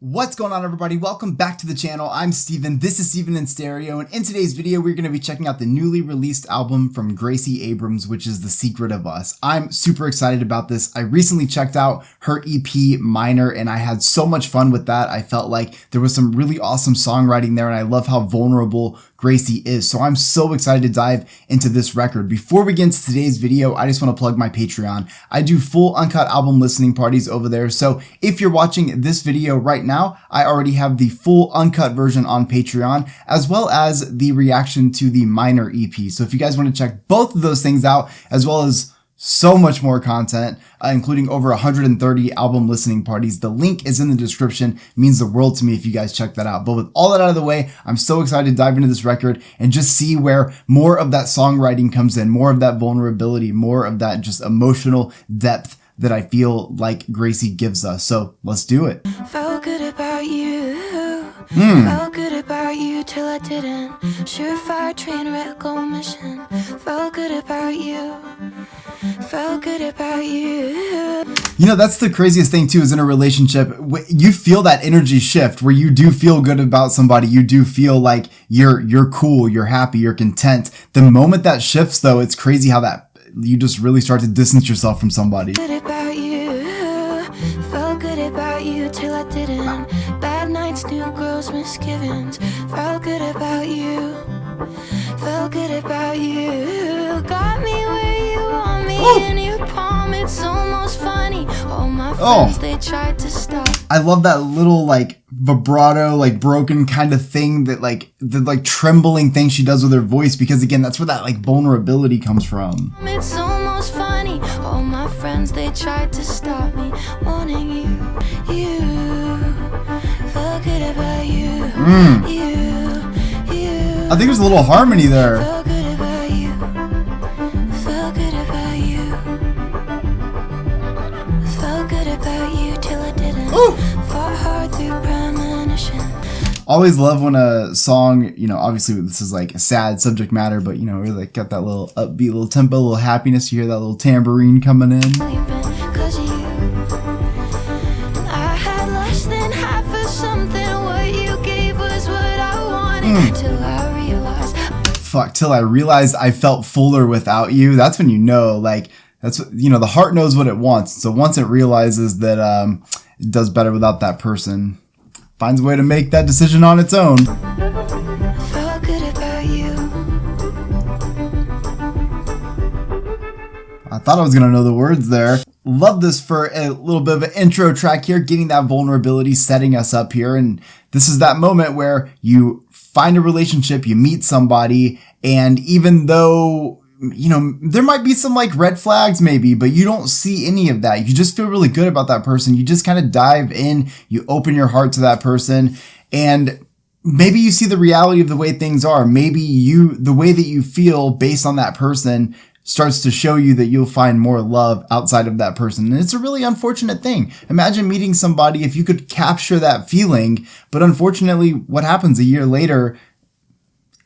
What's going on, everybody? Welcome back to the channel. I'm Steven. This is Steven in Stereo, and in today's video we're going to be checking out the newly released album from Gracie Abrams, which is The Secret of Us. I'm super excited about this. I recently checked out her EP Minor and I had so much fun with that. I felt like there was some really awesome songwriting there, and I love how vulnerable Gracie is. So I'm so excited to dive into this record. Before we get into today's video, I just want to plug my Patreon. I do full uncut album listening parties over there. So if you're watching this video right now, I already have the full uncut version on Patreon, as well as the reaction to the Minor EP. So if you guys want to check both of those things out, as well as so much more content, including over 130 album listening parties, the link is in the description. It means the world to me if you guys check that out. But with all that out of the way, I'm so excited to dive into this record and just see where more of that songwriting comes in, more of that vulnerability, more of that just emotional depth that I feel like Gracie gives us. So let's do it. Felt good about you. Felt good about you till I didn't. Surefire train wreck on mission. Felt good about you. Felt good about you. You know, that's the craziest thing too, is in a relationship, you feel that energy shift where you do feel good about somebody. You do feel like you're cool, you're happy, you're content. The moment that shifts though, it's crazy how that you just really start to distance yourself from somebody. Good about you. Felt good about you till I didn't. Bad nights, new girls, misgivings. Felt good about you. Felt good about you. Got me where you want me. In your palm, it's almost funny. All my friends, they tried to stop. I love that little like vibrato, like broken kind of thing, that like the like trembling thing she does with her voice, because again, that's where that like vulnerability comes from. It's almost funny. All my friends, they tried to stop me, wanting you. Felt good about you. I think there's a little harmony there. Felt good about you. Felt good about you. Felt good about you till I didn't. Fought hard through premonition. Always love when a song, you know, obviously this is like a sad subject matter, but you know, really like got that little upbeat, little tempo, little happiness. You hear that little tambourine coming in. Cause of you. I had less than half of something. What you gave was what I wanted. Till I realized. Fuck, till I realized I felt fuller without you. That's when you know, like, that's what, you know, the heart knows what it wants. So once it realizes that it does better without that person, finds a way to make that decision on its own. Felt good about you. I thought I was gonna know the words there. Love this for a little bit of an intro track here, getting that vulnerability, setting us up here. And this is that moment where you find a relationship, you meet somebody, and even though, you know, there might be some like red flags maybe, but you don't see any of that. You just feel really good about that person. You just kind of dive in, you open your heart to that person, and maybe you see the reality of the way things are. Maybe the way that you feel based on that person starts to show you that you'll find more love outside of that person. And it's a really unfortunate thing. Imagine meeting somebody, if you could capture that feeling, but unfortunately what happens a year later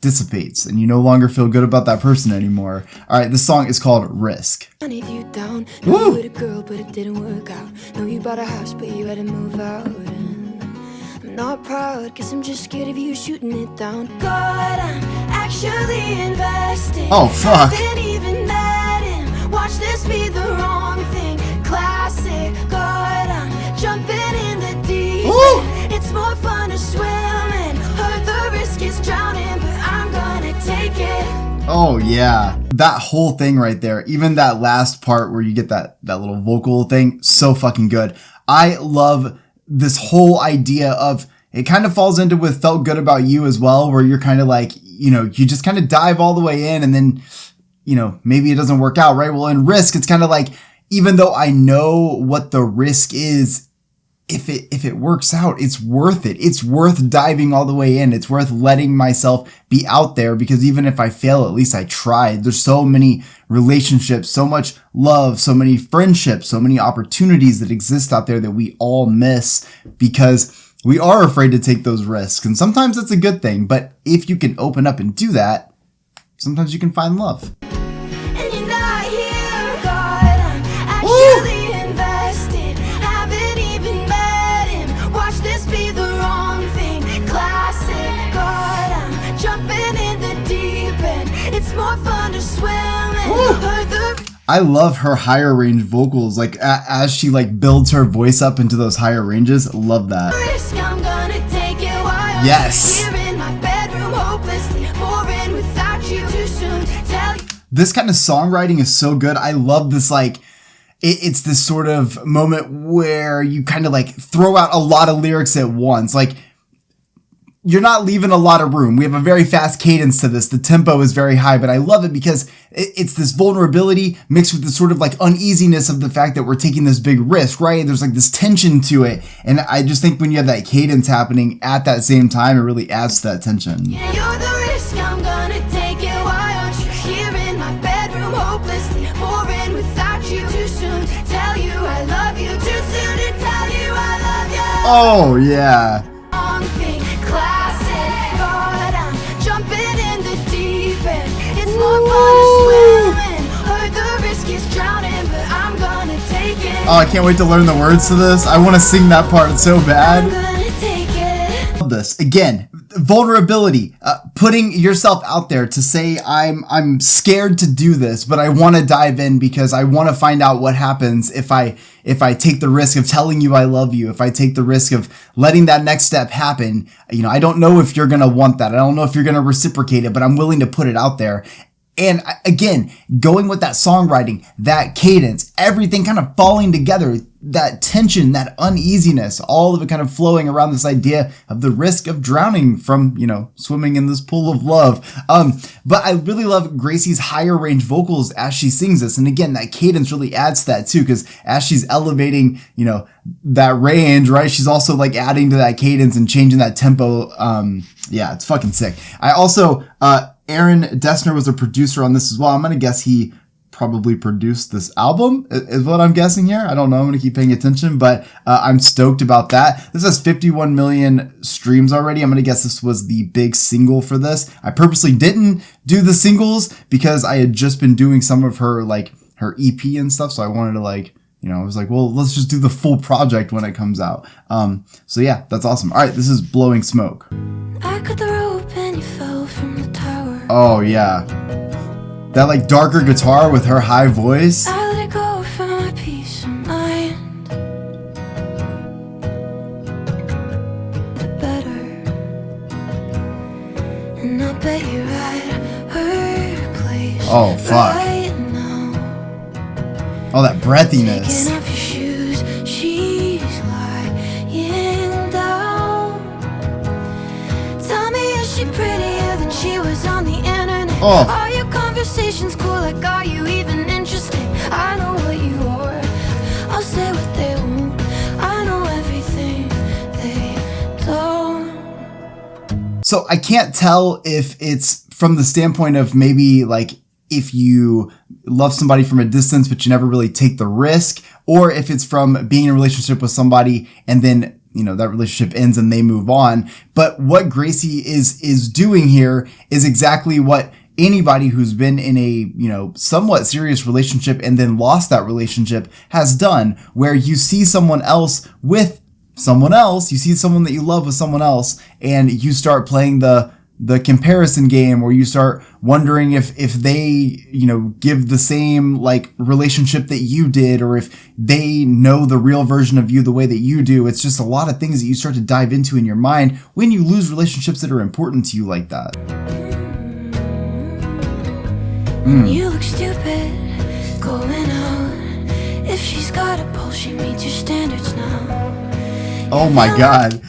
dissipates and you no longer feel good about that person anymore. All right, this song is called Risk. I need you down. Know you were the girl, but it didn't work out. Know you bought a house, but you had to move out. I'm not proud, cause I'm just scared of you shooting it down. God, I'm actually invested. Oh, fuck. Haven't even met him. Watch this be the wrong thing. Classic. God, I'm jumping in the deep end. It's more fun to swim and hurt the risk is drowning, but I'm gonna take it. Oh yeah, that whole thing right there, even that last part where you get that little vocal thing, so fucking good. I love this whole idea of, it kind of falls into with Felt Good About You as well, where you're kind of like, you know, you just kind of dive all the way in and then, you know, maybe it doesn't work out, right? Well, in Risk, it's kind of like, even though I know what the risk is, if it works out, it's worth it. It's worth diving all the way in. It's worth letting myself be out there, because even if I fail, at least I tried. There's so many relationships, so much love, so many friendships, so many opportunities that exist out there that we all miss because we are afraid to take those risks. And sometimes it's a good thing, but if you can open up and do that, sometimes you can find love. And you're not here, God, I'm actually invested. Haven't even met him. Watch this be It's more fun to swim and heard the I love her higher range vocals, like as she like builds her voice up into those higher ranges. Love that. risk. I'm gonna take it while Yes. here in my bedroom, hopelessly boring without you. Too soon to tell you. This kind of songwriting is so good. I love this, like, it's this sort of moment where you kind of like throw out a lot of lyrics at once. Like, you're not leaving a lot of room. We have a very fast cadence to this. The tempo is very high, but I love it because it's this vulnerability mixed with the sort of like uneasiness of the fact that we're taking this big risk, right? There's like this tension to it. And I just think when you have that cadence happening at that same time, it really adds to that tension. You're the risk. I'm gonna take it. Why aren't you here in my bedroom, hopelessly boring without you? Too soon to tell you I love you. Too soon to tell you I love you. Oh, yeah. Wrong thing, classic, but I'm jumping in the deep end. It's more fun to swim and heard the risk is drowning, but I'm gonna take it. Oh, I can't wait to learn the words to this. I want to sing that part so I'm bad. gonna take it. Love this. Again, vulnerability, putting yourself out there to say, I'm scared to do this, but I want to dive in because I want to find out what happens if I take the risk of telling you I love you, if I take the risk of letting that next step happen. You know, I don't know if you're going to want that. I don't know if you're going to reciprocate it, but I'm willing to put it out there. And again, going with that songwriting, that cadence, everything kind of falling together, that tension, that uneasiness, all of it kind of flowing around this idea of the risk of drowning from, you know, swimming in this pool of love. But I really love Gracie's higher range vocals as she sings this. And again, that cadence really adds to that too, because as she's elevating, you know, that range, right, she's also like adding to that cadence and changing that tempo. Yeah, it's fucking sick. I also, Aaron Dessner was a producer on this as well. I'm going to guess he probably produced this album is what I'm guessing here. I don't know. I'm going to keep paying attention, but I'm stoked about that. This has 51 million streams already. I'm going to guess this was the big single for this. I purposely didn't do the singles because I had just been doing some of her, like her EP and stuff. So I wanted to like, you know, I was like, well, let's just do the full project when it comes out. So yeah, that's awesome. All right. This is Blowing Smoke. I cut the rope and you fell from the tower. Oh yeah. That like darker guitar with her high voice. I let it go for my peace of mind. The better. And I bet you're at her place. Oh fuck. Right now. Oh, that breathiness. Taking off your shoes, she's lying down. Tell me, is she prettier than she was on the internet? Oh. Are your conversations cool? Like, are you even interested? I know what you are. I'll say what they won't. I know everything they don't. So I can't tell if it's from the standpoint of maybe like if you love somebody from a distance, but you never really take the risk, or if it's from being in a relationship with somebody and then, you know, that relationship ends and they move on. But what Gracie is doing here is exactly what anybody who's been in a, you know, somewhat serious relationship and then lost that relationship has done, where you see someone else with someone else, you see someone that you love with someone else, and you start playing the comparison game, where you start wondering if they, you know, give the same like relationship that you did, or if they know the real version of you the way that you do. It's just a lot of things that you start to dive into in your mind when you lose relationships that are important to you like that. You look stupid going out. If she's got a pulse, she meets your standards now. Oh my God.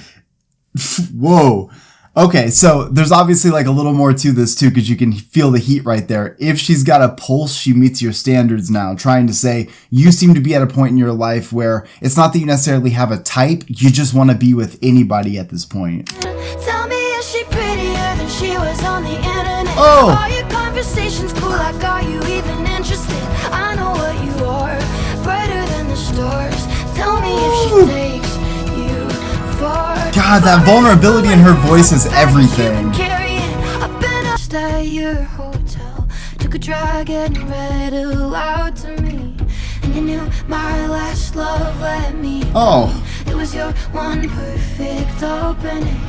Whoa. Okay, so there's obviously like a little more to this too, because you can feel the heat right there. If she's got a pulse, she meets your standards now. Trying to say you seem to be at a point in your life where it's not that you necessarily have a type, you just want to be with anybody at this point. Tell me, is she prettier than she was on the internet? Oh. Are your conversations cool? Like, are you even interested? I know what you are, brighter than the stars. Tell me if she takes you far. God, that vulnerability in her voice is everything. I've been up at your hotel, took a drag and read aloud to me. And you knew my last love let me. Oh. It was your one perfect opening.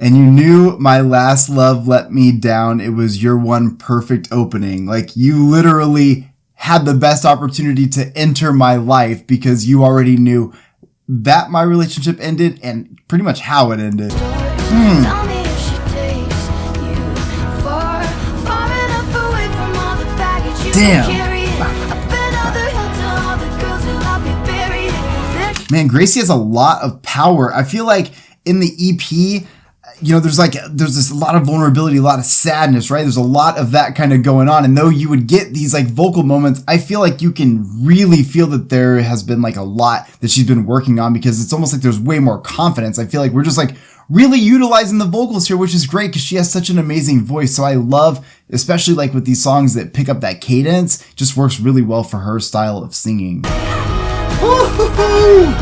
And you knew my last love let me down. It was your one perfect opening. Like, you literally had the best opportunity to enter my life because you already knew that my relationship ended and pretty much how it ended. Damn. Man, Gracie has a lot of power. I feel like in the EP, there's this a lot of vulnerability, a lot of sadness, right? There's a lot of that kind of going on. And though you would get these like vocal moments, I feel like you can really feel that there has been like a lot that she's been working on, because it's almost like there's way more confidence. I feel like we're just like really utilizing the vocals here, which is great because she has such an amazing voice. So I love, especially like with these songs that pick up that cadence, just works really well for her style of singing. Woo-hoo-hoo!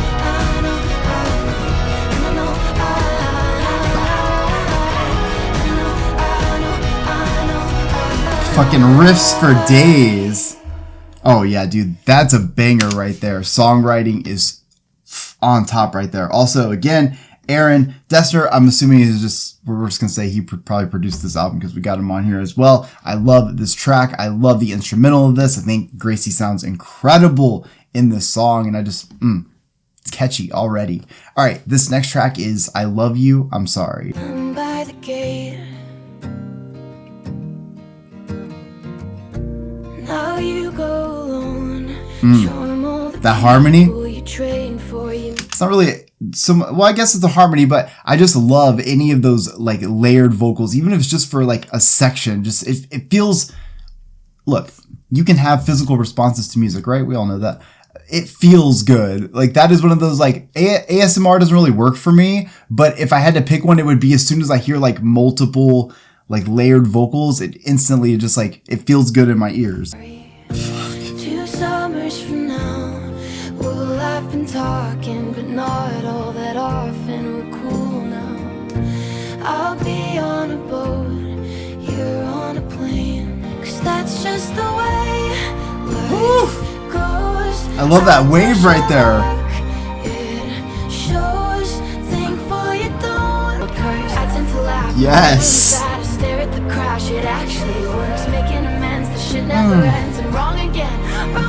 Fucking riffs for days. Oh yeah, dude, that's a banger right there. Songwriting is on top right there. Also, again, Aaron Dessner, I'm assuming we're just gonna say he probably produced this album because we got him on here as well. I love this track. I love the instrumental of this. I think Gracie sounds incredible in this song, and I just, it's catchy already. All right, this next track is I Love You, I'm Sorry. By the gate. Now you go alone. That harmony? It's not really well, I guess it's a harmony, but I just love any of those like layered vocals, even if it's just for like a section. Just it feels, look, you can have physical responses to music, right? We all know that. It feels good. Like, that is one of those, like, ASMR doesn't really work for me, but if I had to pick one, it would be as soon as I hear like multiple like layered vocals, it instantly just like, it feels good in my ears. 2 summers from now, well, I've been talking, but not all that often. We're cool now. I'll be on a boat, you're on a plane, 'cause that's just the way life goes. I love that wave right there. It shows, thankful you don't. I tend to laugh. Yes. It actually works, making amends. The shit never ends. And wrong again. The way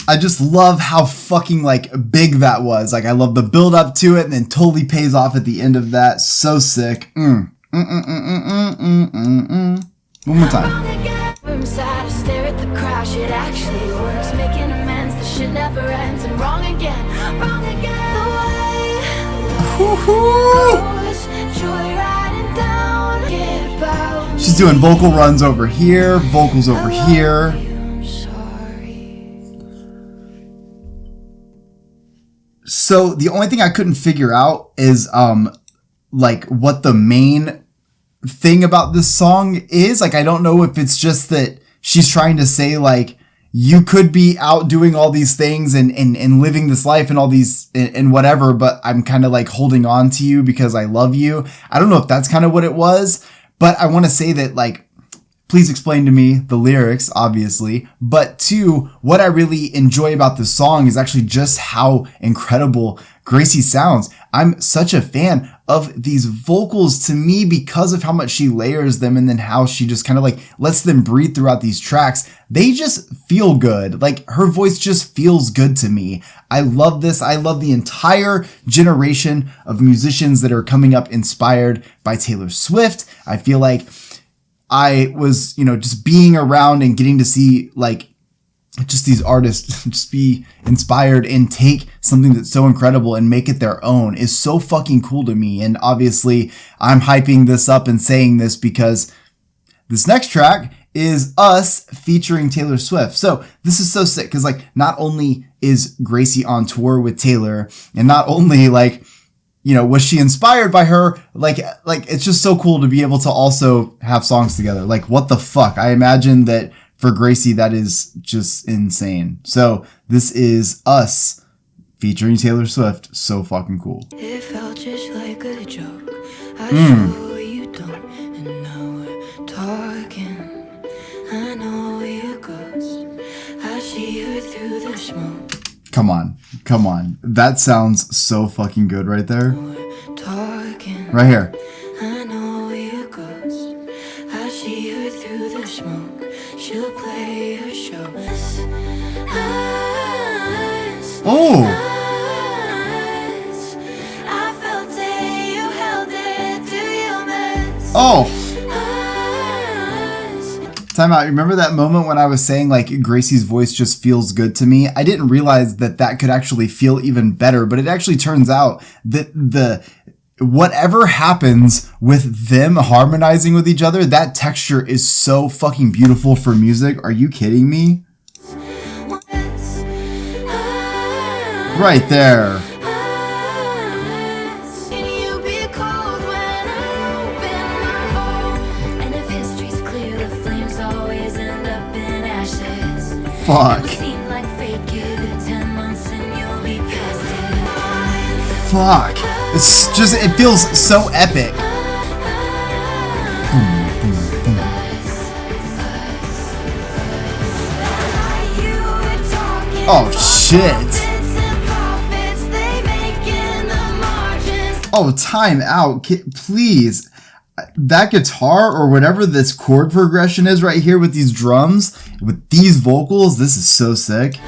I just love how fucking like big that was. Like, I love the build up to it and then totally pays off at the end of that. So sick. One more time. I'm sad to stare at the crash. It actually works, making amends. The shit never ends. And wrong again. The way goes. She's doing vocal runs over here, vocals over here. So the only thing I couldn't figure out is like what the main thing about this song is. Like, I don't know if it's just that she's trying to say like, you could be out doing all these things and living this life and all these and whatever, but I'm kind of like holding on to you because I love you. I don't know if that's kind of what it was, but I want to say that, like, please explain to me the lyrics, obviously, but 2, what I really enjoy about this song is actually just how incredible Gracie sounds. I'm such a fan of these vocals, to me, because of how much she layers them and then how she just kind of like lets them breathe throughout these tracks. They just feel good. Like, her voice just feels good to me. I love this. I love the entire generation of musicians that are coming up inspired by Taylor Swift. I feel like I was, just being around and getting to see like just these artists just be inspired and take something that's so incredible and make it their own is so fucking cool to me. And obviously I'm hyping this up and saying this because this next track is Us featuring Taylor Swift. So this is so sick because like not only is Gracie on tour with Taylor and not only like, was she inspired by her? Like it's just so cool to be able to also have songs together. Like, what the fuck? I imagine that for Gracie, that is just insane. So this is Us featuring Taylor Swift. So fucking cool. It felt just like a joke. I know you don't, and now we're talking. I know you ghost. I see you through the smoke. Come on. Come on. That sounds so fucking good right there. Talking. Right here. I know you ghost. I see her through the smoke. She'll play her show. Oh! I felt it, you held it. Do you miss? Oh! Time out. Remember that moment when I was saying like Gracie's voice just feels good to me? I didn't realize that that could actually feel even better, but it actually turns out that whatever happens with them harmonizing with each other, that texture is so fucking beautiful for music. Are you kidding me? Right there. Fuck. Fuck. It's just, it feels so epic. Oh shit. Oh, time out. Please. That guitar or whatever this chord progression is right here with these drums, with these vocals, this is so sick.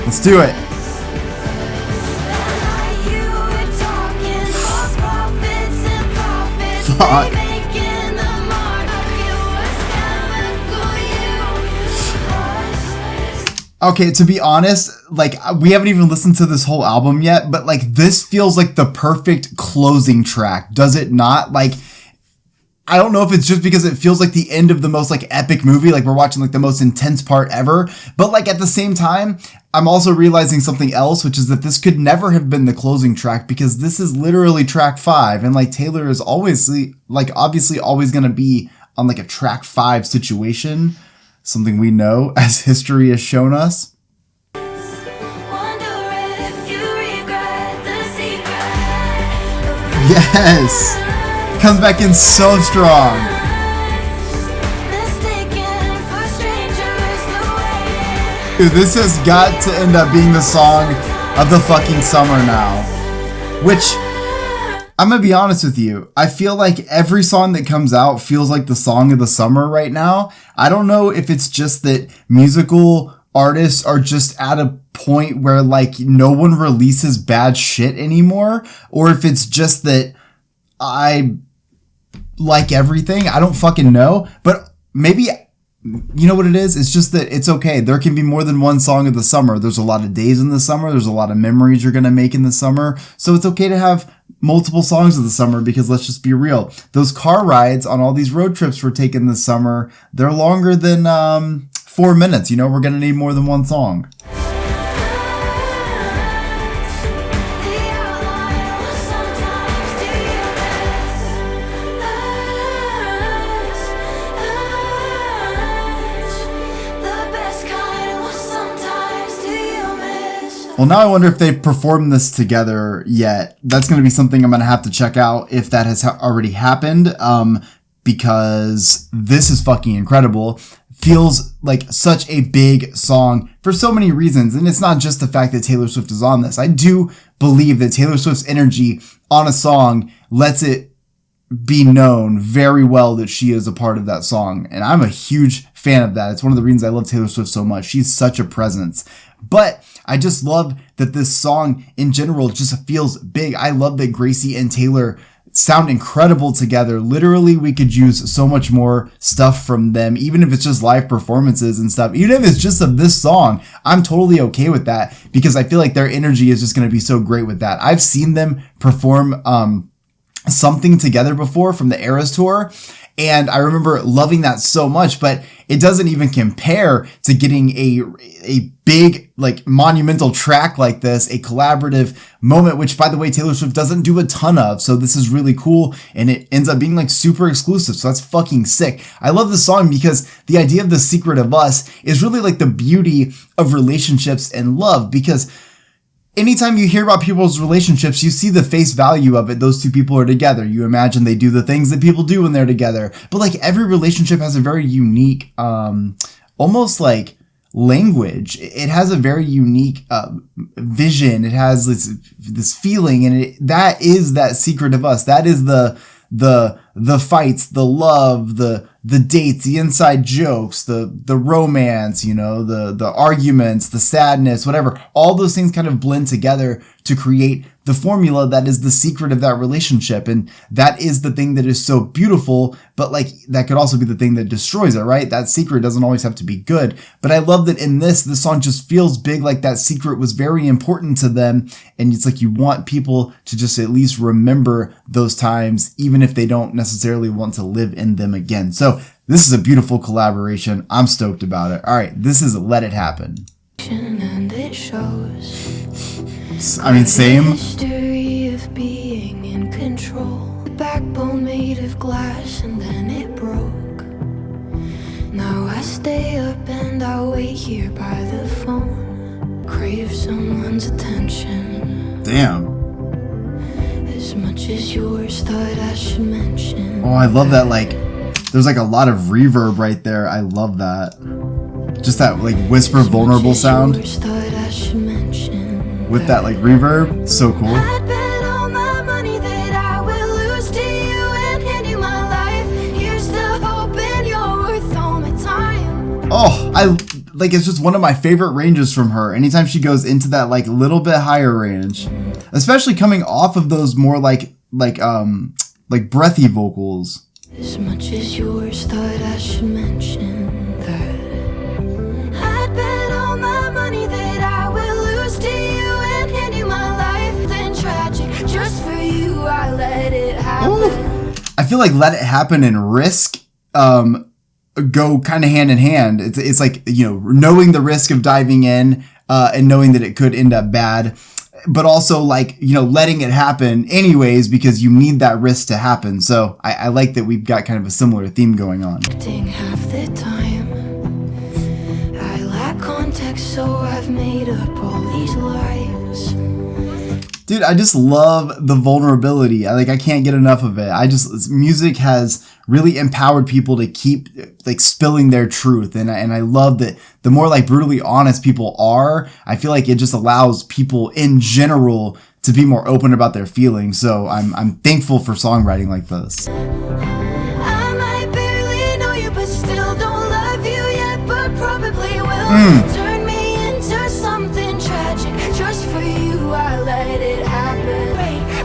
Let's do it. Fuck. Okay, to be honest, like, we haven't even listened to this whole album yet, but like, this feels like the perfect closing track, does it not? Like, I don't know if it's just because it feels like the end of the most like epic movie, like we're watching like the most intense part ever, but like at the same time, I'm also realizing something else, which is that this could never have been the closing track because this is literally track 5, and like Taylor is obviously always gonna be on like a track 5 situation. Something we know, as history has shown us. Yes! Comes back in so strong. Dude, this has got to end up being the song of the fucking summer now. Which, I'm gonna be honest with you, I feel like every song that comes out feels like the song of the summer right now. I don't know if it's just that musical artists are just at a point where like no one releases bad shit anymore, or if it's just that I like everything. I don't fucking know, but maybe, you know what it is? It's just that it's okay. There can be more than one song of the summer. There's a lot of days in the summer. There's a lot of memories you're gonna make in the summer. So it's okay to have multiple songs of the summer, because let's just be real. Those car rides on all these road trips we're taking this summer, they're longer than 4 minutes. You know, we're gonna need more than one song. Well, now I wonder if they've performed this together yet. That's going to be something I'm going to have to check out if that has already happened, because this is fucking incredible. Feels like such a big song for so many reasons. And it's not just the fact that Taylor Swift is on this. I do believe that Taylor Swift's energy on a song lets it be known very well that she is a part of that song. And I'm a huge fan of that. It's one of the reasons I love Taylor Swift so much. She's such a presence. But I just love that this song in general just feels big. I love that Gracie and Taylor sound incredible together. Literally, we could use so much more stuff from them, even if it's just live performances and stuff. Even if it's just of this song, I'm totally okay with that, because I feel like their energy is just going to be so great with that. I've seen them perform something together before from the Eras tour, and I remember loving that so much, but it doesn't even compare to getting a big, like, monumental track like this, a collaborative moment, which, by the way, Taylor Swift doesn't do a ton of, so this is really cool, and it ends up being, like, super exclusive, so that's fucking sick. I love this song because the idea of The Secret of Us is really, like, the beauty of relationships and love, because anytime you hear about people's relationships, you see the face value of it. Those two people are together. You imagine they do the things that people do when they're together. But like every relationship has a very unique, almost like language. It has a very unique vision. It has this feeling, and that is that secret of us. That is the fights, the love, the dates, the inside jokes, the romance, you know, the arguments, the sadness, whatever. All those things kind of blend together to create the formula that is the secret of that relationship. And that is the thing that is so beautiful, but like that could also be the thing that destroys it, right? That secret doesn't always have to be good. But I love that in this, the song just feels big, like that secret was very important to them. And it's like you want people to just at least remember those times, even if they don't necessarily want to live in them again. So this is a beautiful collaboration. I'm stoked about it. All right, this is Let It Happen. And it shows. I mean, same. History of being in control. The backbone made of glass and then it broke. Now I stay up and I wait here by the phone. Crave someone's attention. Damn. As much as yours, thought I should mention. Oh, I love that, like, there's like a lot of reverb right there. I love that. Just that like whisper vulnerable sound with that like reverb. So cool. I'd bet all my money that I will lose to you and hand you my life. Here's the hope and you're worth all my time. Oh, it's just one of my favorite ranges from her. Anytime she goes into that like little bit higher range, especially coming off of those more like breathy vocals. As much as yours, thought I should mention that. I'd bet all my money that I will lose to you and hand you my life. Then tragic, just for you, I let it happen. Ooh. I feel like Let It Happen and Risk go kind of hand in hand. It's like, you know, knowing the risk of diving in and knowing that it could end up bad, but also like, you know, letting it happen anyways because you need that risk to happen. So I like that we've got kind of a similar theme going on. Half the time I lack context, so I've made up all these lies. Dude, I just love the vulnerability. I can't get enough of it. Music has really empowered people to keep like spilling their truth. And I love that the more like brutally honest people are, I feel like it just allows people in general to be more open about their feelings. So I'm thankful for songwriting like this. I might barely know you, but still don't love you yet, but probably will. Turn me into something tragic. Just for you, I let it happen.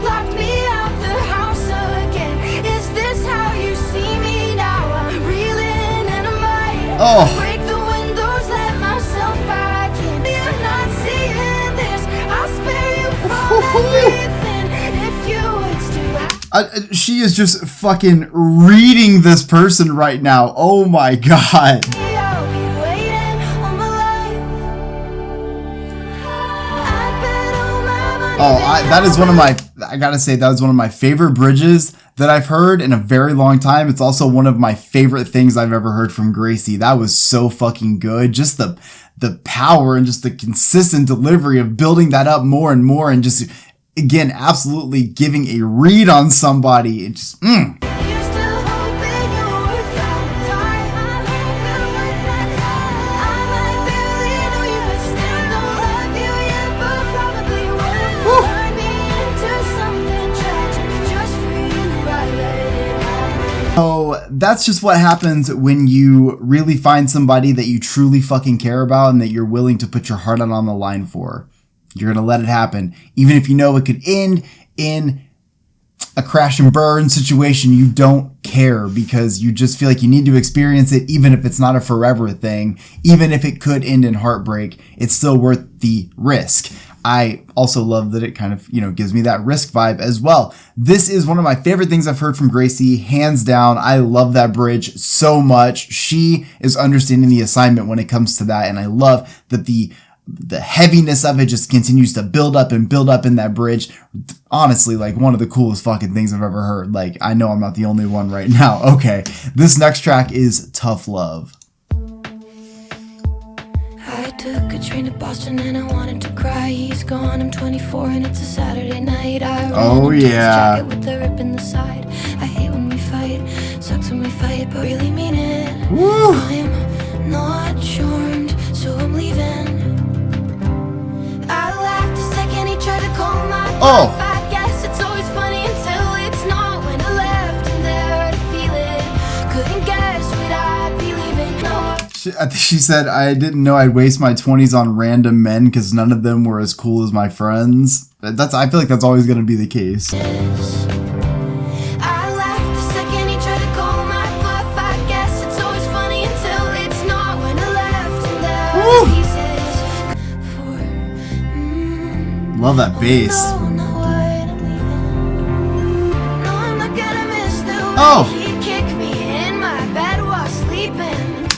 Locked me out the house again. Is this how you see me now? I'm reeling and I might break the windows, let myself back in. You're not seeing this. I'll spare you from everything if you would still. She is just fucking reading this person right now. Oh my god. That is one of my, I gotta say, that was one of my favorite bridges that I've heard in a very long time. It's also one of my favorite things I've ever heard from Gracie. That was so fucking good. Just the power and just the consistent delivery of building that up more and more and just, again, absolutely giving a read on somebody. It just, So that's just what happens when you really find somebody that you truly fucking care about and that you're willing to put your heart out on the line for. You're going to let it happen. Even if you know it could end in a crash and burn situation, you don't care because you just feel like you need to experience it, even if it's not a forever thing. Even if it could end in heartbreak, it's still worth the risk. I also love that it kind of, you know, gives me that risk vibe as well. This is one of my favorite things I've heard from Gracie, hands down. I love that bridge so much. She is understanding the assignment when it comes to that, and I love that the heaviness of it just continues to build up in that bridge. Honestly, like one of the coolest fucking things I've ever heard. Like, I know I'm not the only one right now. Okay, this next track is Tough Love. I took a train to Boston and I wanted to cry. He's gone, I'm 24 and it's a Saturday night. Oh yeah. With the rip in the side. I hate when we fight, sucks when we fight, but really mean it. Woo. I'm not charmed, so I'm leaving. I laughed the second he tried to call my Oh. bluff. I guess it's always funny until it's not. When I left him there to feel it, couldn't guess what I'd be leaving. No. I think she said, I didn't know I'd waste my 20s on random men because none of them were as cool as my friends. I feel like that's always going to be the case. I laughed the second he tried to call my bluff. I guess it's always funny until it's not. When I left him there pieces for Love that bass. no, not what I'm leaving. No, I'm not gonna miss the way Oh. he kicked me in my bed while sleeping.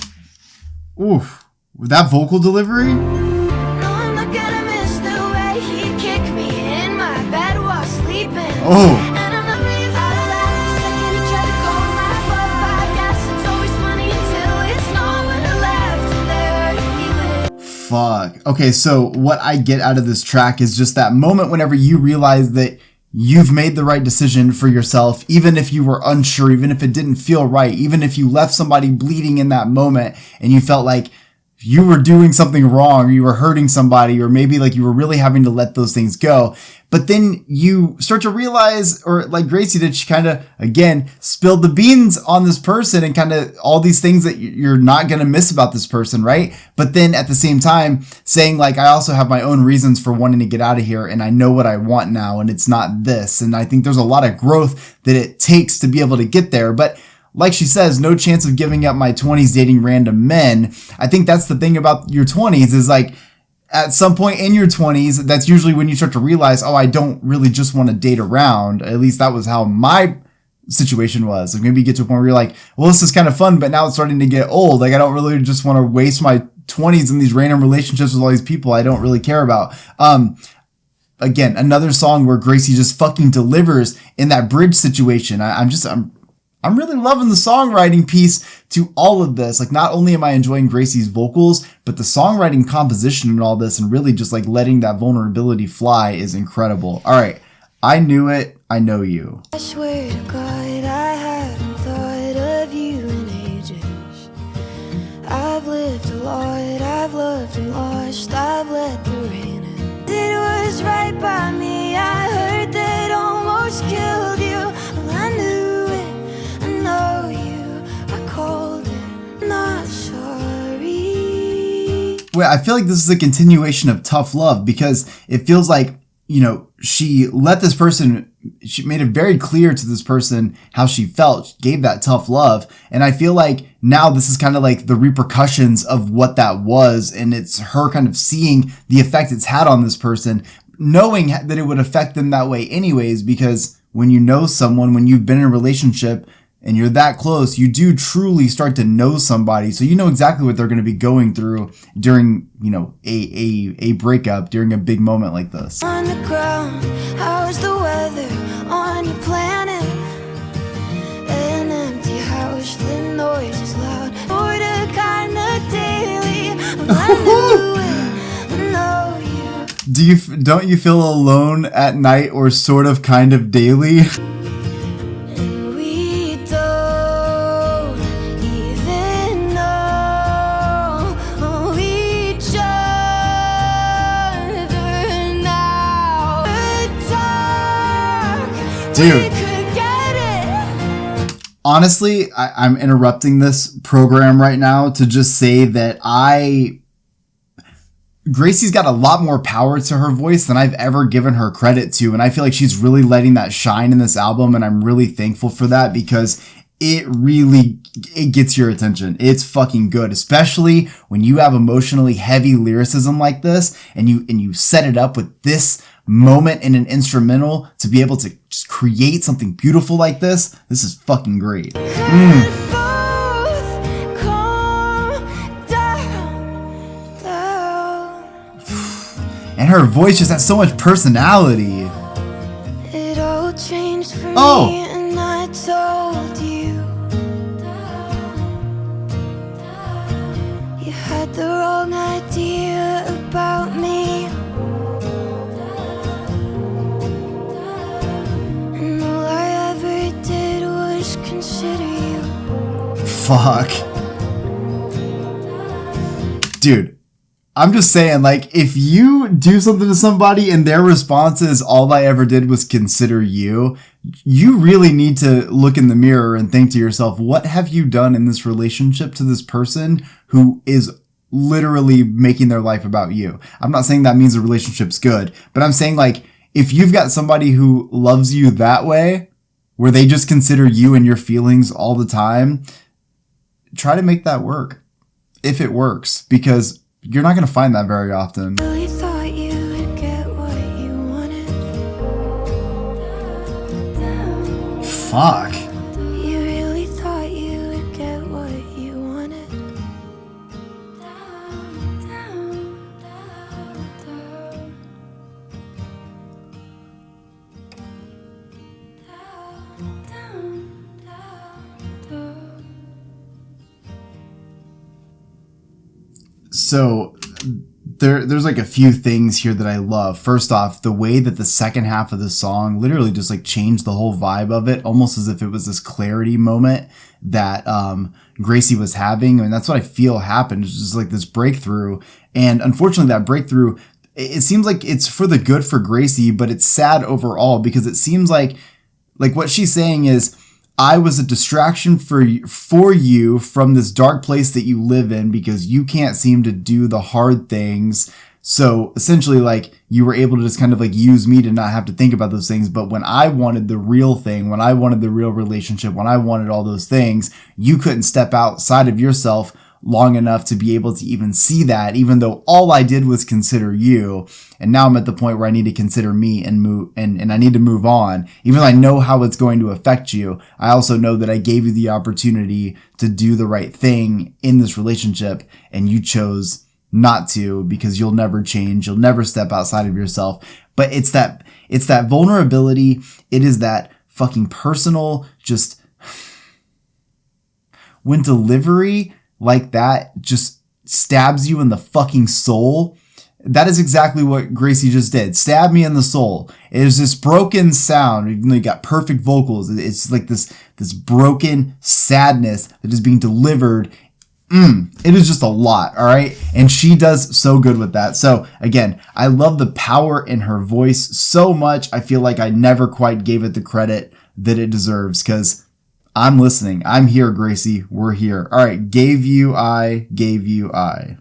Oof. With that vocal delivery? No, I'm not gonna miss the way he kicked me in my bed while sleeping. Oh. And I'm not reason I laughed the second he tried to call my bluff. I guess it's always funny until it's not. When I left him there to feel it. Fuck. Okay, so what I get out of this track is just that moment whenever you realize that you've made the right decision for yourself, even if you were unsure, even if it didn't feel right, even if you left somebody bleeding in that moment and you felt like you were doing something wrong or you were hurting somebody or maybe like you were really having to let those things go. But then you start to realize, or like Gracie did, she kind of, again, spilled the beans on this person and kind of all these things that you're not going to miss about this person, right? But then at the same time saying like, I also have my own reasons for wanting to get out of here and I know what I want now and it's not this. And I think there's a lot of growth that it takes to be able to get there. But like she says, no chance of giving up my 20s dating random men. I think that's the thing about your 20s is like, at some point in your 20s, that's usually when you start to realize, oh, I don't really just want to date around. At least that was how my situation was. Like maybe you get to a point where you're like, well, this is kind of fun, but now it's starting to get old. Like I don't really just want to waste my 20s in these random relationships with all these people I don't really care about. Again, another song where Gracie just fucking delivers in that bridge situation. I'm really loving the songwriting piece to all of this. Like, not only am I enjoying Gracie's vocals, but the songwriting composition and all this and really just like letting that vulnerability fly is incredible. All right. I Knew It. I Know You. I swear to God, I haven't thought of you in ages. I've lived a lot, I've loved and lost, I've let the rain in. It was right by me, I heard that almost killed you. Well, I knew it, I know you, I called it, not sorry. Wait, I feel like this is a continuation of Tough Love because it feels like, you know, she let this person, she made it very clear to this person how she felt, she gave that tough love. And I feel like now this is kind of like the repercussions of what that was. And it's her kind of seeing the effect it's had on this person, knowing that it would affect them that way anyways, because when you know someone, when you've been in a relationship and you're that close, you do truly start to know somebody. So you know exactly what they're going to be going through during, you know, a breakup, during a big moment like this. On the ground, how's the weather on your planet? An empty house, the noise is loud, order kinda daily. I knew it, I know you. Don't you feel alone at night or sort of kind of daily? And we don't even know each other now. The dark, Dude. we could get it. Honestly, I'm interrupting this program right now to just say that Gracie's got a lot more power to her voice than I've ever given her credit to. And I feel like she's really letting that shine in this album. And I'm really thankful for that because it gets your attention. It's fucking good, especially when you have emotionally heavy lyricism like this and you set it up with this moment in an instrumental to be able to just create something beautiful like this. This is fucking great. Both calm down. And her voice just has so much personality. It all changed for Oh. me, and I told you. You had the wrong idea about me. And all I ever did was consider you. Fuck. Dude, I'm just saying, like, if you do something to somebody and their response is all I ever did was consider you, you really need to look in the mirror and think to yourself, what have you done in this relationship to this person who is literally making their life about you? I'm not saying that means the relationship's good, but I'm saying, like, if you've got somebody who loves you that way, where they just consider you and your feelings all the time, try to make that work. If it works, because you're not going to find that very often. Really thought you would get what you wanted. Fuck. You really thought you would get what you wanted. So there's like a few things here that I love. First off, the way that the second half of the song literally just like changed the whole vibe of it, almost as if it was this clarity moment that Gracie was having. And that's what I feel happened. It's just like this breakthrough. And unfortunately, that breakthrough, it seems like it's for the good for Gracie, but it's sad overall because it seems like what she's saying is, I was a distraction for you from this dark place that you live in because you can't seem to do the hard things. So essentially, like, you were able to just kind of like use me to not have to think about those things. But when I wanted the real thing, when I wanted the real relationship, when I wanted all those things, you couldn't step outside of yourself long enough to be able to even see that, even though all I did was consider you. And now I'm at the point where I need to consider me and move, and I need to move on. Even though I know how it's going to affect you, I also know that I gave you the opportunity to do the right thing in this relationship, and you chose not to because you'll never change. You'll never step outside of yourself. But it's that vulnerability. It is that fucking personal, just when delivery like that just stabs you in the fucking soul. That is exactly what Gracie just did. Stab me in the soul. It is this broken sound, even though you got perfect vocals. It's like this broken sadness that is being delivered. It is just a lot, all right? And she does so good with that. So again, I love the power in her voice so much. I feel like I never quite gave it the credit that it deserves, because I'm listening. I'm here, Gracie. We're here. All right. Gave you I. Gave you I.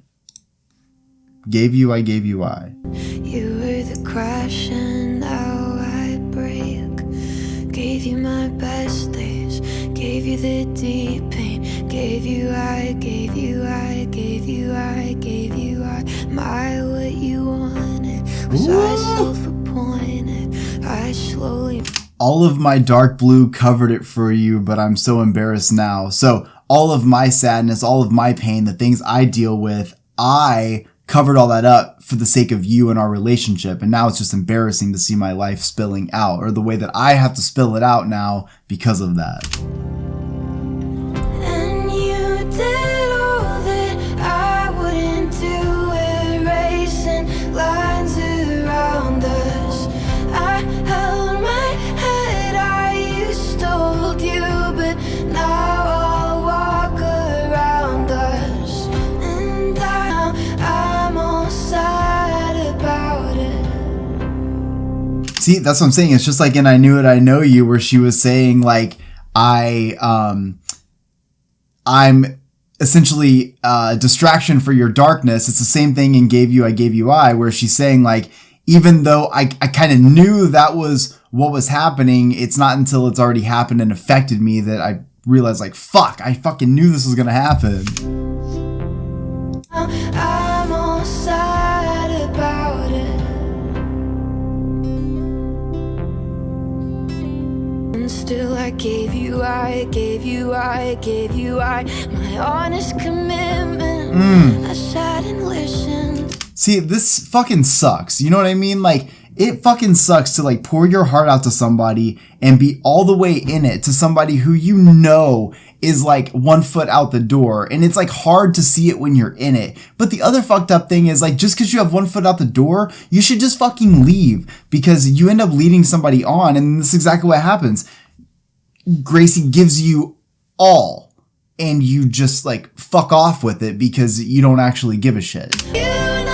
Gave you I. Gave you I. You were the crash and now I break. Gave you my best days. Gave you the deep pain. Gave you I. Gave you I. Gave you I. Gave you I. My what you wanted. Was I self-appointed? I slowly... All of my dark blue covered it for you, but I'm so embarrassed now. So all of my sadness, all of my pain, the things I deal with, I covered all that up for the sake of you and our relationship. And now it's just embarrassing to see my life spilling out, or the way that I have to spill it out now because of that. And you did all that I wouldn't do, erasing lines around us. I held my head, I used to hold you, but now I'll walk around us. And I'm all sad about it. See, that's what I'm saying. It's just like in I Knew It, I Know You, where she was saying like, I'm essentially a distraction for your darkness. It's the same thing in Gave You, I Gave You I, where she's saying like, even though I kind of knew that was what was happening, it's not until it's already happened and affected me that I realized like, fuck, I fucking knew this was going to happen. I'm all sad about it. And still I gave you I, gave you I, gave you I, my honest commitment. I sat and listened. See, this fucking sucks. You know what I mean? Like, it fucking sucks to like pour your heart out to somebody and be all the way in it to somebody who you know is like 1 foot out the door. And it's like hard to see it when you're in it. But the other fucked up thing is like, just because you have 1 foot out the door, you should just fucking leave, because you end up leading somebody on. And this is exactly what happens. Gracie gives you all, and you just like fuck off with it because you don't actually give a shit. You know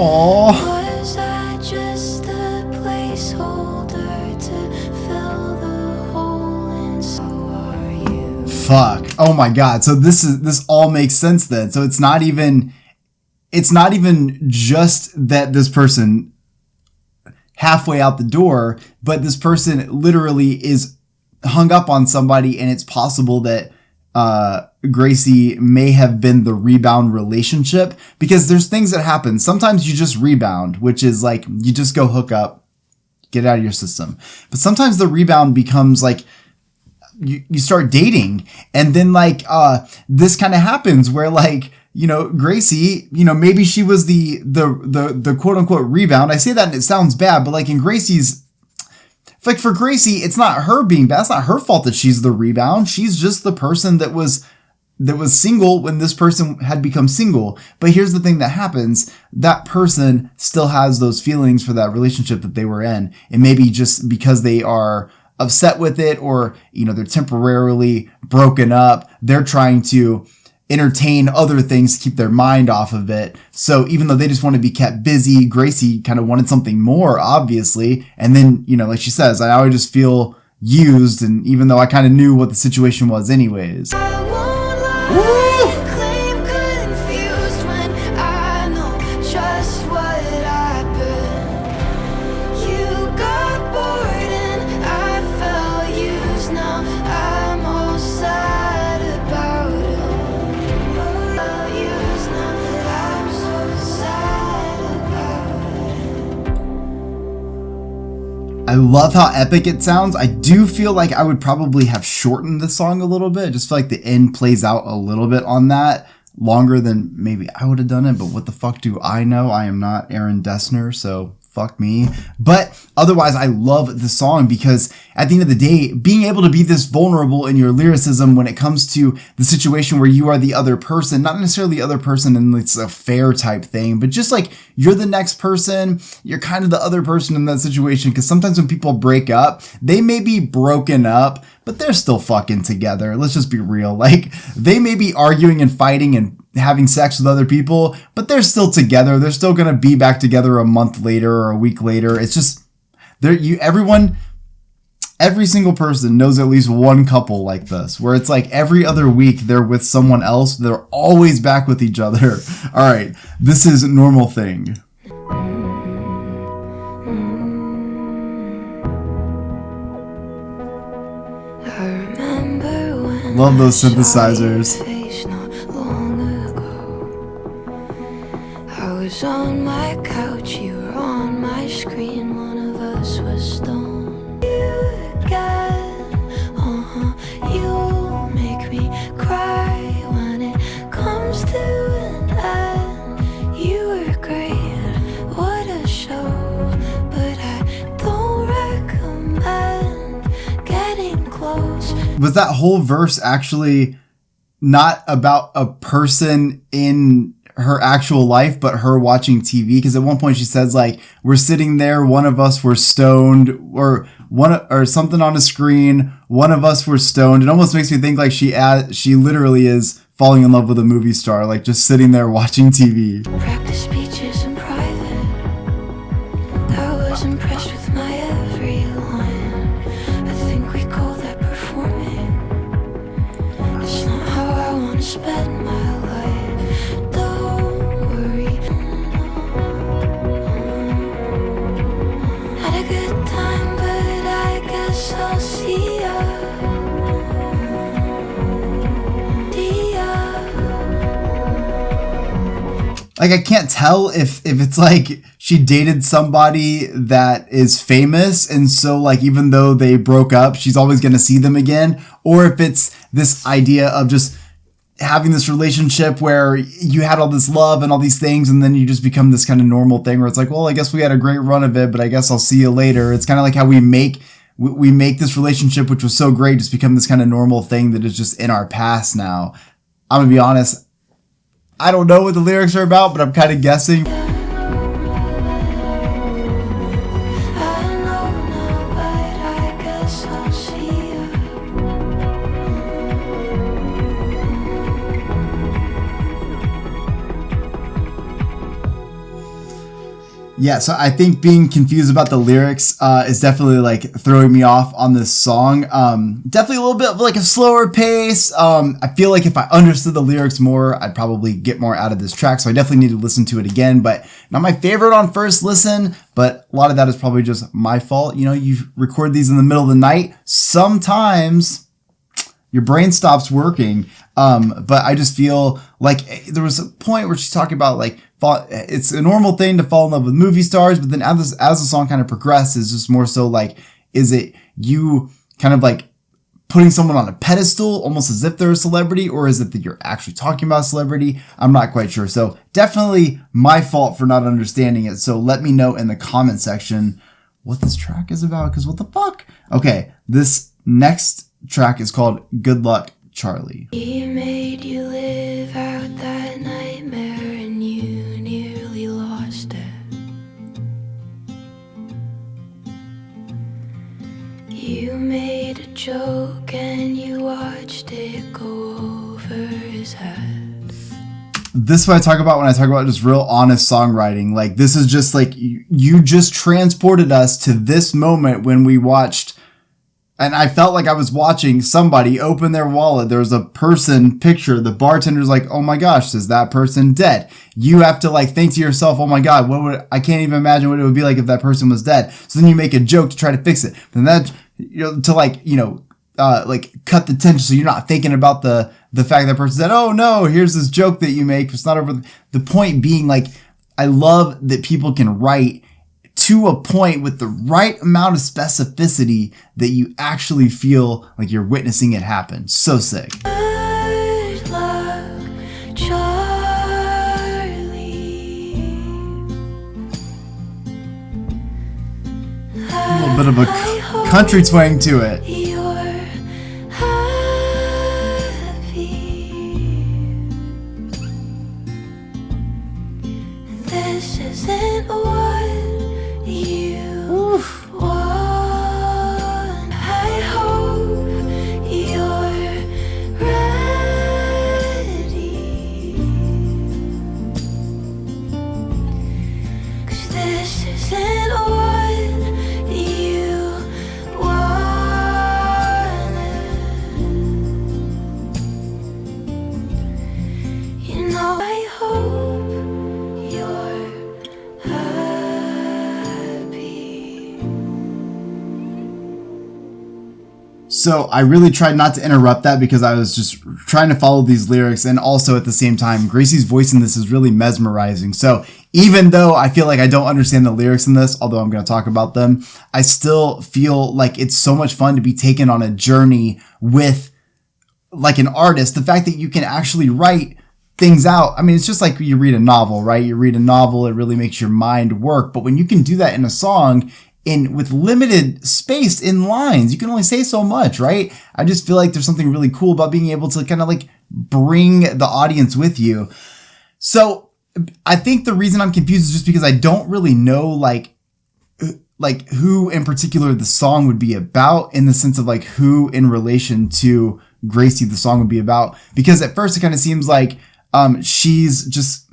Aww. Was I just a placeholder to fill the hole, and so are you? Fuck. Oh my god. So this all makes sense then. So it's not even just that this person halfway out the door, but this person literally is hung up on somebody, and it's possible that Gracie may have been the rebound relationship, because there's things that happen. Sometimes you just rebound, which is like you just go hook up, get it out of your system. But sometimes the rebound becomes like you start dating, and then like this kind of happens where like, you know, Gracie, you know, maybe she was the quote unquote rebound. I say that and it sounds bad, but like in Gracie's, like for Gracie, it's not her being bad. It's not her fault that she's the rebound. She's just the person that was single when this person had become single. But here's the thing that happens. That person still has those feelings for that relationship that they were in. And maybe just because they are upset with it, or, you know, they're temporarily broken up, they're trying to entertain other things to keep their mind off of it. So even though they just want to be kept busy, Gracie kind of wanted something more, obviously. And then, you know, like she says, I always just feel used, and even though I kind of knew what the situation was anyways. I won't lie and claim confused when I know just what happened. You got bored and I felt used. Now I'm all sad about it. Used now, I'm so sad about it. I love how epic it sounds. I do feel like I would probably have shortened the song a little bit. I just feel like the end plays out a little bit on that, longer than maybe I would have done it, but what the fuck do I know? I am not Aaron Dessner, so fuck me. But otherwise, I love the song, because at the end of the day, being able to be this vulnerable in your lyricism when it comes to the situation where you are the other person, not necessarily the other person and it's a fair type thing, but just like you're the next person, you're kind of the other person in that situation. Because sometimes when people break up, they may be broken up, but they're still fucking together. Let's just be real. Like, they may be arguing and fighting and having sex with other people, but they're still together. They're still going to be back together a month later or a week later. It's just, every single person knows at least one couple like this, where it's like every other week they're with someone else. They're always back with each other. All right. This is Normal Thing. I remember when Love those I saw your synthesizers. face not long ago. I was on my couch, you were on my screen. One of us was stoned. You again, you make me cry when it comes to an end. You were great, what a show, but I don't recommend getting close. Was that whole verse actually not about a person in her actual life, but her watching TV? Because at one point she says like, we're sitting there, one of us were stoned, or something on a screen, one of us were stoned. It almost makes me think like she literally is falling in love with a movie star, like just sitting there watching TV. Practice speeches in private. I was impressed with my every line. I think we call that performing. It's not how I want to spend my life. Don't worry. Had a good time, but I guess I'll see ya. See ya. Like, I can't tell if it's like she dated somebody that is famous, and so like even though they broke up, she's always going to see them again, or if it's this idea of just having this relationship where you had all this love and all these things, and then you just become this kind of normal thing where it's like, well, I guess we had a great run of it, but I guess I'll see you later. It's kind of like how we make this relationship, which was so great, just become this kind of normal thing that is just in our past now. I'm gonna be honest, I don't know what the lyrics are about, but I'm kind of guessing. I know now, but I guess I'll see ya. Yeah, so I think being confused about the lyrics is definitely like throwing me off on this song. Definitely a little bit of like a slower pace. I feel like if I understood the lyrics more, I'd probably get more out of this track. So I definitely need to listen to it again, but not my favorite on first listen. But a lot of that is probably just my fault. You know, you record these in the middle of the night. Sometimes your brain stops working. But I just feel like there was a point where she's talking about like, it's a normal thing to fall in love with movie stars, but then as the song kind of progresses, it's just more so like, is it you kind of like putting someone on a pedestal almost as if they're a celebrity, or is it that you're actually talking about a celebrity? I'm not quite sure. So definitely my fault for not understanding it. So let me know in the comment section what this track is about, because what the fuck? Okay, this next track is called Good Luck, Charlie. He made you live out that nightmare and you nearly lost it. You made a joke and you watched it go over his head. This is what I talk about when I talk about just real honest songwriting. Like, this is just like, you just transported us to this moment when we watched. And I felt like I was watching somebody open their wallet. There was a person picture. The bartender's like, oh my gosh, is that person dead? You have to like think to yourself, oh my God, I can't even imagine what it would be like if that person was dead. So then you make a joke to try to fix it. And that, to like, like cut the tension. So you're not thinking about the fact that person said, oh no, here's this joke that you make. It's not over. The point being, like, I love that people can write to a point with the right amount of specificity that you actually feel like you're witnessing it happen. So sick. Good luck, Charlie. A little bit of a country twang to it. You're happy. This isn't what you want. I hope you're ready, 'cause this isn't what you wanted. You know, I hope you're So I really tried not to interrupt that because I was just trying to follow these lyrics, and also at the same time, Gracie's voice in this is really mesmerizing. So even though I feel like I don't understand the lyrics in this, although I'm going to talk about them, I still feel like it's so much fun to be taken on a journey with like an artist. The fact that you can actually write things out. I mean, it's just like you read a novel, right? You read a novel, it really makes your mind work. But when you can do that in a song, with limited space in lines, you can only say so much, right? I just feel like there's something really cool about being able to kind of like bring the audience with you. So I think the reason I'm confused is just because I don't really know like who in particular the song would be about, in the sense of like who in relation to Gracie the song would be about. Because at first it kind of seems like she's just,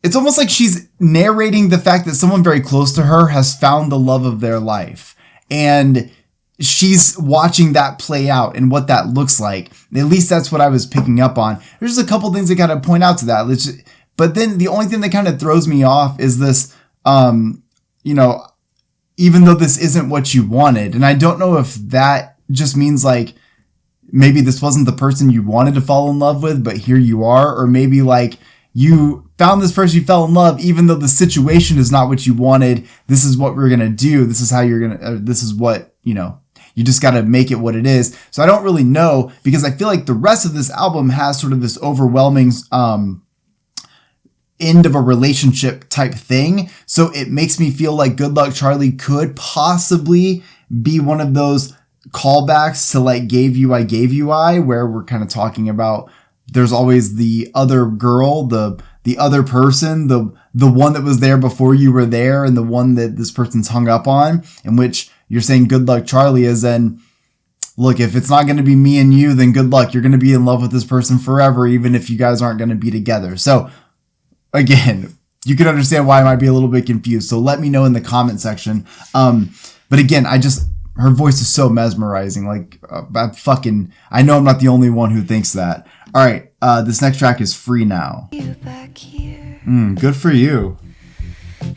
it's almost like she's narrating the fact that someone very close to her has found the love of their life. And she's watching that play out and what that looks like. At least that's what I was picking up on. There's a couple things that kind of point out to that. But then the only thing that kind of throws me off is this, even though this isn't what you wanted. And I don't know if that just means like, maybe this wasn't the person you wanted to fall in love with, but here you are. Or maybe like, you found this person, you fell in love, even though the situation is not what you wanted. This is what we're going to do. This is how you're going to, this is what, you just got to make it what it is. So I don't really know, because I feel like the rest of this album has sort of this overwhelming, end of a relationship type thing. So it makes me feel like Good Luck Charlie could possibly be one of those callbacks to like Gave You I, where we're kind of talking about there's always the other girl, the other person, the one that was there before you were there, and the one that this person's hung up on, in which you're saying Good Luck Charlie is then, look, if it's not going to be me and you, then good luck. You're going to be in love with this person forever, even if you guys aren't going to be together. So again, you can understand why I might be a little bit confused. So let me know in the comment section. But again, her voice is so mesmerizing. Like, I know I'm not the only one who thinks that. All right, this next track is Free Now. Good for you.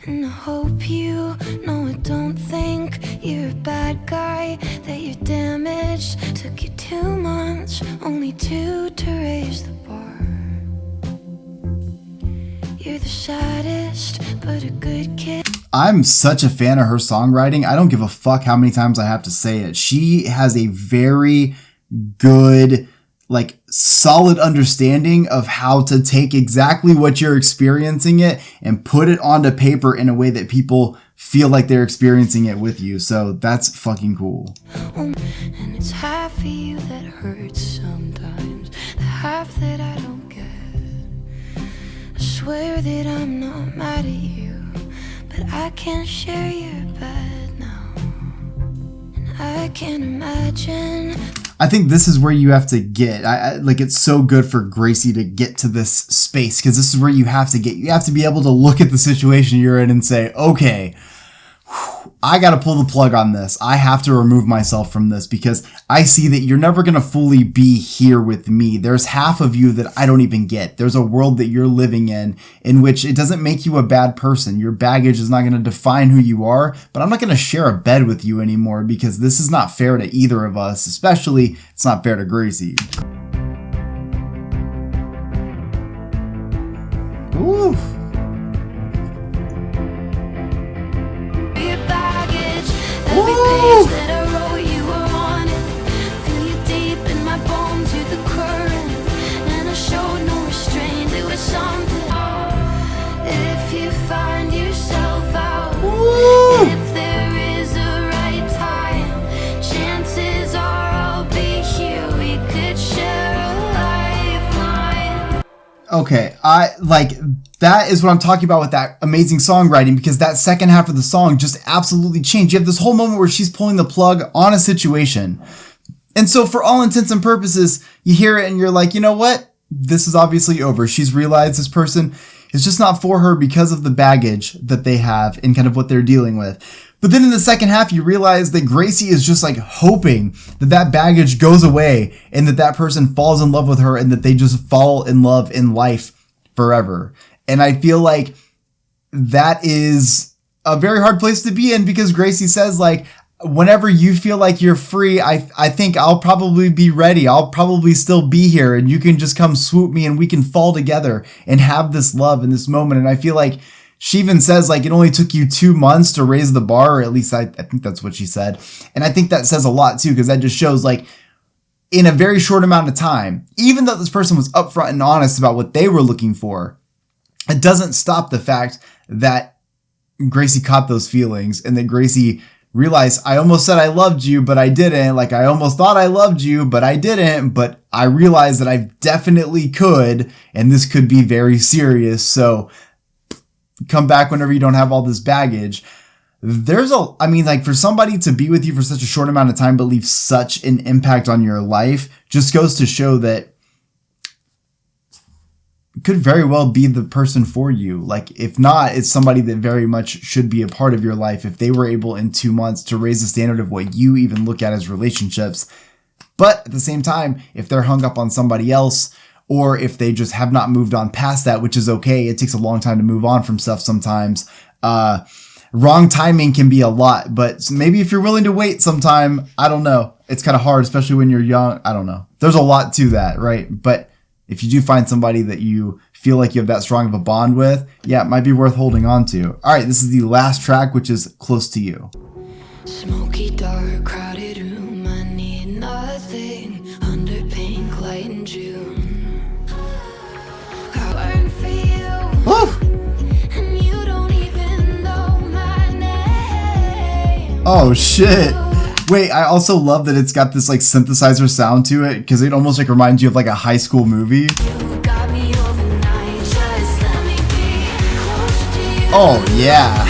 And I hope you know I don't think you're a bad guy, that you're damaged. Took you 2 months, only 2 to raise the bar. You're the saddest, but a good kid. I'm such a fan of her songwriting. I don't give a fuck how many times I have to say it. She has a very good, like, solid understanding of how to take exactly what you're experiencing it and put it onto paper in a way that people feel like they're experiencing it with you. So that's fucking cool. And it's half of you that hurts sometimes, the half that I don't get. I swear that I'm not mad at you, but I can't share your bed now. And I can't imagine. I think this is where you have to get, like, it's so good for Gracie to get to this space, because this is where you have to get. You have to be able to look at the situation you're in and say, okay, I got to pull the plug on this. I have to remove myself from this, because I see that you're never going to fully be here with me. There's half of you that I don't even get. There's a world that you're living in which it doesn't make you a bad person. Your baggage is not going to define who you are, but I'm not going to share a bed with you anymore, because this is not fair to either of us. Especially, it's not fair to Gracie. Ooh. That I wrote you were on it. Feel you deep in my bones, you're the current. And I showed no restraint, it was something. If you find yourself out, if there is a right time, chances are I'll be here, we could share a lifeline. Okay, that is what I'm talking about with that amazing songwriting, because that second half of the song just absolutely changed. You have this whole moment where she's pulling the plug on a situation. And so for all intents and purposes, you hear it and you're like, you know what? This is obviously over. She's realized this person is just not for her because of the baggage that they have and kind of what they're dealing with. But then in the second half, you realize that Gracie is just like hoping that that baggage goes away and that that person falls in love with her and that they just fall in love in life forever. And I feel like that is a very hard place to be in, because Gracie says, like, whenever you feel like you're free, I think I'll probably be ready. I'll probably still be here, and you can just come swoop me and we can fall together and have this love in this moment. And I feel like she even says, like, it only took you 2 months to raise the bar, or at least I think that's what she said. And I think that says a lot too, because that just shows, like, in a very short amount of time, even though this person was upfront and honest about what they were looking for, it doesn't stop the fact that Gracie caught those feelings and that Gracie realized, I almost said I loved you, but I didn't. Like, I almost thought I loved you, but I didn't. But I realized that I definitely could, and this could be very serious. So come back whenever you don't have all this baggage. For somebody to be with you for such a short amount of time but leave such an impact on your life just goes to show that could very well be the person for you. Like, if not, it's somebody that very much should be a part of your life if they were able in 2 months to raise the standard of what you even look at as relationships. But at the same time, if they're hung up on somebody else, or if they just have not moved on past that, which is okay. It takes a long time to move on from stuff sometimes. Wrong timing can be a lot, but maybe if you're willing to wait sometime, I don't know. It's kind of hard, especially when you're young. I don't know. There's a lot to that, right? But if you do find somebody that you feel like you have that strong of a bond with, yeah, it might be worth holding on to. All right, this is the last track, which is Close to You. Smoky, dark, crowded room, I need nothing under pink light in June. I burn for you. Woo! And you don't even know my name. Oh, shit. Wait, I also love that it's got this like synthesizer sound to it, because it almost like reminds you of like a high school movie. Oh yeah.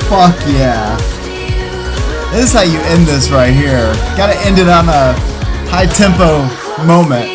Fuck yeah. This is how you end this right here. Gotta end it on a high tempo moment.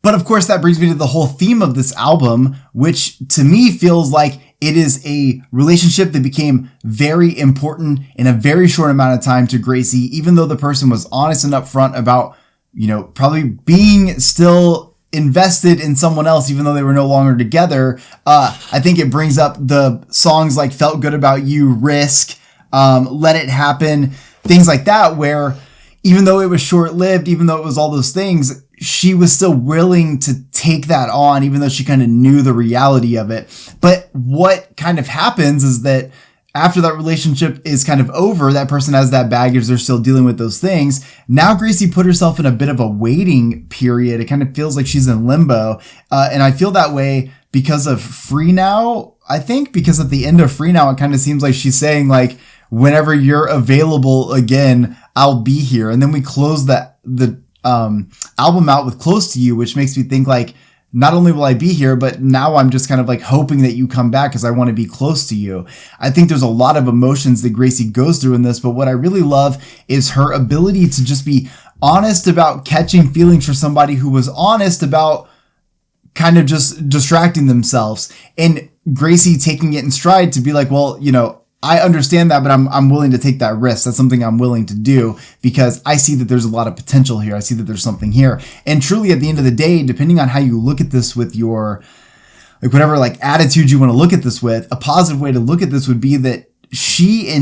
But of course, that brings me to the whole theme of this album, which to me feels like it is a relationship that became very important in a very short amount of time to Gracie, even though the person was honest and upfront about, you know, probably being still invested in someone else, even though they were no longer together. I think it brings up the songs like Felt Good About You, Risk, Let It Happen, things like that, where even though it was short-lived, even though it was all those things, she was still willing to take that on, even though she kind of knew the reality of it. But what kind of happens is that after that relationship is kind of over, that person has that baggage, they're still dealing with those things. Now Gracie put herself in a bit of a waiting period. It kind of feels like she's in limbo. And I feel that way because of Free Now, I think, because at the end of Free Now, it kind of seems like she's saying like, whenever you're available again, I'll be here. And then we close the album out with Close to You, which makes me think like, not only will I be here, but now I'm just kind of like hoping that you come back because I want to be close to you. I think there's a lot of emotions that Gracie goes through in this, but what I really love is her ability to just be honest about catching feelings for somebody who was honest about kind of just distracting themselves, and Gracie taking it in stride to be like, well, you know, I understand that, but I'm willing to take that risk. That's something I'm willing to do because I see that there's a lot of potential here. I see that there's something here. And truly at the end of the day, depending on how you look at this with your, like whatever like attitude you want to look at this with, a positive way to look at this would be that she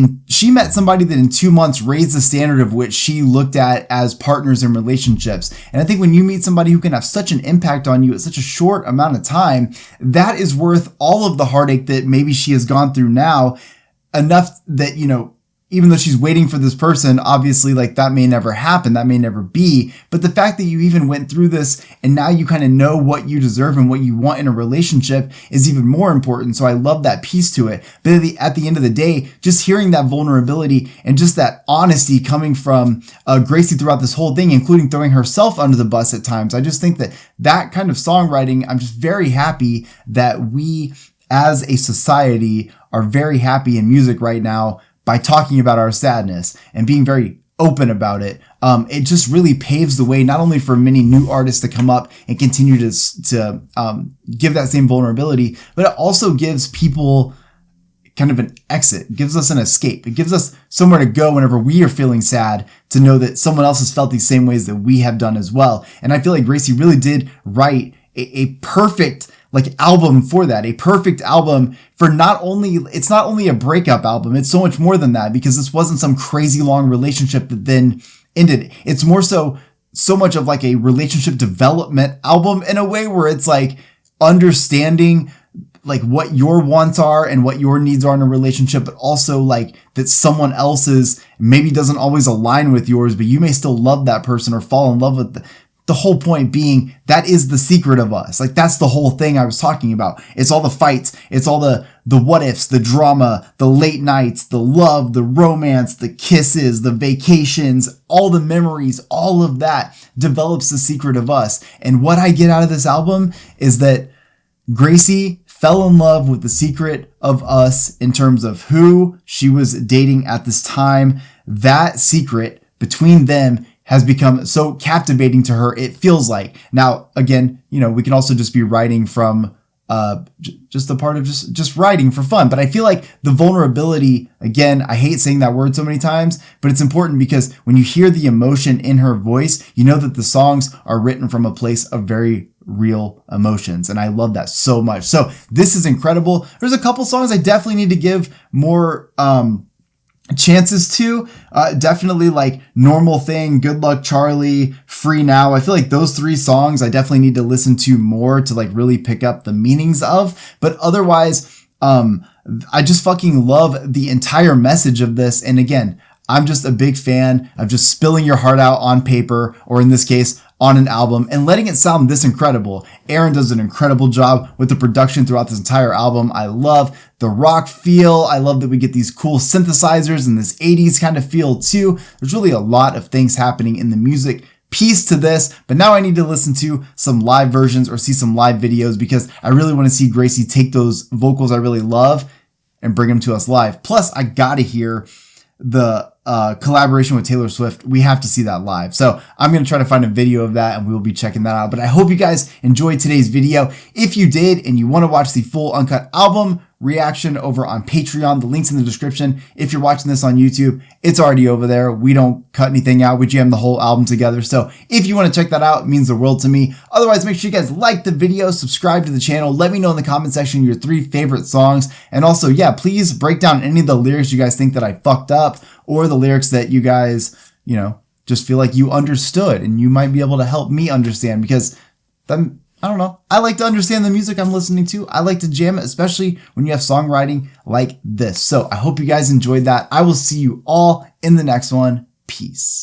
met somebody that in 2 months raised the standard of which she looked at as partners in relationships. And I think when you meet somebody who can have such an impact on you at such a short amount of time, that is worth all of the heartache that maybe she has gone through now. Enough that, you know, even though she's waiting for this person, obviously like that may never happen, that may never be. But the fact that you even went through this and now you kind of know what you deserve and what you want in a relationship is even more important. So I love that piece to it. But at the end of the day, just hearing that vulnerability and just that honesty coming from Gracie throughout this whole thing, including throwing herself under the bus at times, I just think that that kind of songwriting, I'm just very happy that we as a society are very happy in music right now by talking about our sadness and being very open about it. It just really paves the way not only for many new artists to come up and continue to give that same vulnerability, but it also gives people kind of an exit. It gives us an escape. It gives us somewhere to go whenever we are feeling sad, to know that someone else has felt these same ways that we have done as well. And I feel like Gracie really did write a perfect like album for that, a perfect album for it's not only a breakup album, it's so much more than that, because this wasn't some crazy long relationship that then ended. It's more so much of like a relationship development album in a way where it's like understanding like what your wants are and what your needs are in a relationship, but also like that someone else's maybe doesn't always align with yours, but you may still love that person or fall in love with the whole point being that is the secret of us. Like that's the whole thing I was talking about. It's all the fights. It's all the what ifs, the drama, the late nights, the love, the romance, the kisses, the vacations, all the memories, all of that develops the secret of us. And what I get out of this album is that Gracie fell in love with the secret of us in terms of who she was dating at this time. That secret between them has become so captivating to her, it feels like. Now, again, you know, we can also just be writing from just the part of just writing for fun. But I feel like the vulnerability, again, I hate saying that word so many times, but it's important because when you hear the emotion in her voice, you know that the songs are written from a place of very real emotions. And I love that so much. So this is incredible. There's a couple songs I definitely need to give more chances to. Definitely like Normal Thing, Good Luck Charlie, Free Now. I feel like those 3 songs I definitely need to listen to more to like really pick up the meanings of. But otherwise, I just fucking love the entire message of this. And again, I'm just a big fan of just spilling your heart out on paper, or in this case, on an album, and letting it sound this incredible. Aaron does an incredible job with the production throughout this entire album. I love the rock feel. I love that we get these cool synthesizers and this 80s kind of feel too. There's really a lot of things happening in the music piece to this, but now I need to listen to some live versions or see some live videos because I really want to see Gracie take those vocals I really love and bring them to us live. Plus, I gotta hear the collaboration with Taylor Swift. We have to see that live. So I'm going to try to find a video of that and we will be checking that out. But I hope you guys enjoyed today's video. If you did and you want to watch the full uncut album reaction over on Patreon, the link's in the description. If you're watching this on YouTube, it's already over there. We don't cut anything out. We jam the whole album together. So if you want to check that out, it means the world to me. Otherwise, make sure you guys like the video, subscribe to the channel. Let me know in the comment section your 3 favorite songs. And also, yeah, please break down any of the lyrics you guys think that I fucked up or the lyrics that you guys, you know, just feel like you understood and you might be able to help me understand because I don't know. I like to understand the music I'm listening to. I like to jam it, especially when you have songwriting like this. So I hope you guys enjoyed that. I will see you all in the next one. Peace.